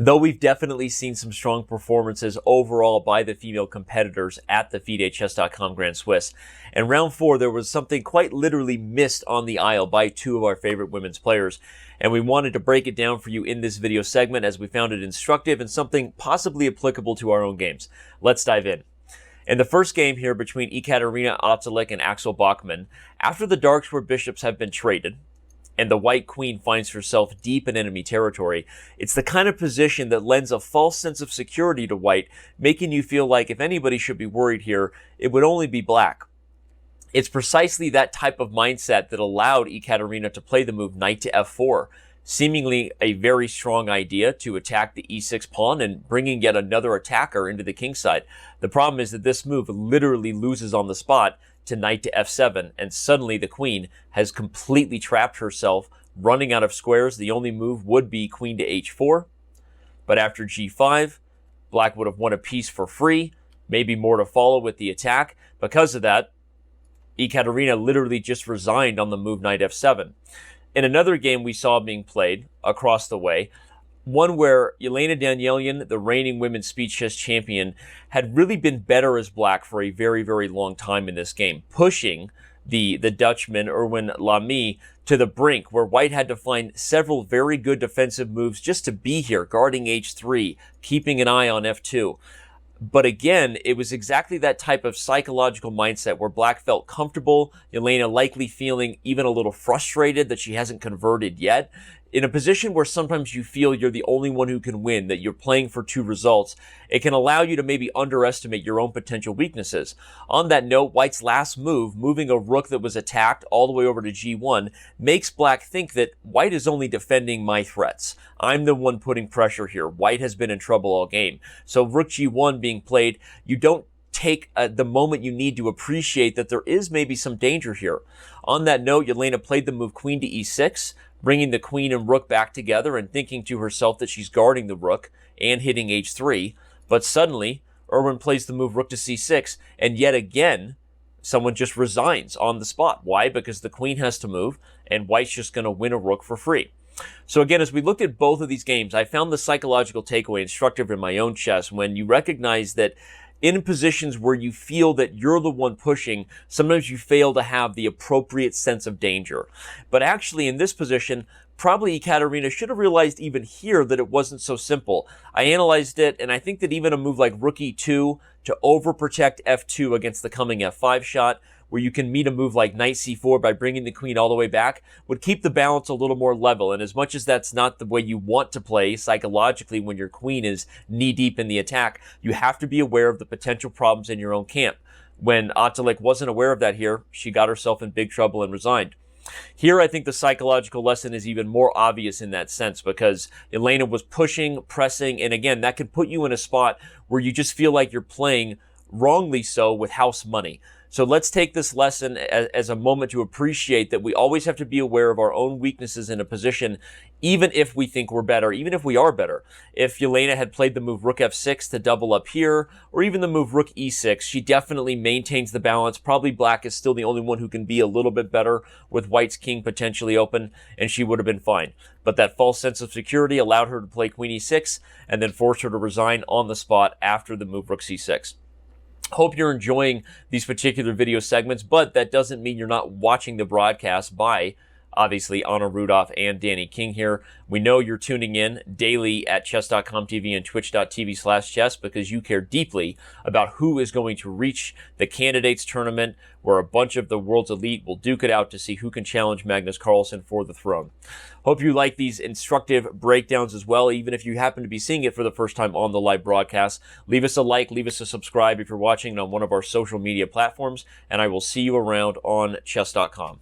Though we've definitely seen some strong performances overall by the female competitors at the FIDE Chess.com Grand Swiss. In round 4, there was something quite literally missed on the aisle by two of our favorite women's players, and we wanted to break it down for you in this video segment as we found it instructive and something possibly applicable to our own games. Let's dive in. In the first game here between Ekaterina Otzalik and Axel Bachmann, after the dark square bishops have been traded, and the white queen finds herself deep in enemy territory, it's the kind of position that lends a false sense of security to white, making you feel like if anybody should be worried here, it would only be black. It's precisely that type of mindset that allowed Ekaterina to play the move knight to f4, seemingly a very strong idea to attack the e6 pawn and bringing yet another attacker into the king side. The problem is that this move literally loses on the spot to knight to f7, and suddenly the queen has completely trapped herself, running out of squares. The only move would be queen to h4, but after g5, black would have won a piece for free, maybe more to follow with the attack. Because of that, Ekaterina literally just resigned on the move knight f7. In another game we saw being played across the way, one where Elena Danielian, the reigning women's speed chess champion, had really been better as black for a very, very long time in this game, pushing the Dutchman Erwin Lamy to the brink, where white had to find several very good defensive moves just to be here, guarding h3, keeping an eye on f2. But again, it was exactly that type of psychological mindset where black felt comfortable, Elena likely feeling even a little frustrated that she hasn't converted yet. In a position where sometimes you feel you're the only one who can win, that you're playing for two results, it can allow you to maybe underestimate your own potential weaknesses. On that note, white's last move, moving a rook that was attacked all the way over to g1, makes black think that white is only defending my threats. I'm the one putting pressure here. White has been in trouble all game. So rook g1 being played, you don't take the moment you need to appreciate that there is maybe some danger here. On that note, Elena played the move queen to e6, bringing the queen and rook back together and thinking to herself that she's guarding the rook and hitting h3. But suddenly, Erwin plays the move rook to c6, and yet again, someone just resigns on the spot. Why? Because the queen has to move, and white's just going to win a rook for free. So again, as we looked at both of these games, I found the psychological takeaway instructive in my own chess when you recognize that in positions where you feel that you're the one pushing, sometimes you fail to have the appropriate sense of danger. But actually, in this position, probably Ekaterina should have realized even here that it wasn't so simple. I analyzed it, and I think that even a move like rook e2 to overprotect f2 against the coming f5 shot, where you can meet a move like knight c4 by bringing the queen all the way back, would keep the balance a little more level. And as much as that's not the way you want to play psychologically when your queen is knee-deep in the attack, you have to be aware of the potential problems in your own camp. When Otzalik wasn't aware of that here, she got herself in big trouble and resigned. Here, I think the psychological lesson is even more obvious in that sense because Elena was pushing, pressing, and again, that can put you in a spot where you just feel like you're playing wrongly so with house money. So let's take this lesson as a moment to appreciate that we always have to be aware of our own weaknesses in a position, even if we think we're better, even if we are better. If Yelena had played the move rook f6 to double up here, or even the move rook e6, she definitely maintains the balance. Probably black is still the only one who can be a little bit better with white's king potentially open, and she would have been fine. But that false sense of security allowed her to play queen e6, and then forced her to resign on the spot after the move rook c6. Hope you're enjoying these particular video segments, but that doesn't mean you're not watching the broadcast by, obviously, Anna Rudolph and Danny King here. We know you're tuning in daily at Chess.com TV and Twitch.tv/chess because you care deeply about who is going to reach the candidates tournament where a bunch of the world's elite will duke it out to see who can challenge Magnus Carlsen for the throne. Hope you like these instructive breakdowns as well, even if you happen to be seeing it for the first time on the live broadcast. Leave us a like, leave us a subscribe if you're watching on one of our social media platforms, and I will see you around on Chess.com.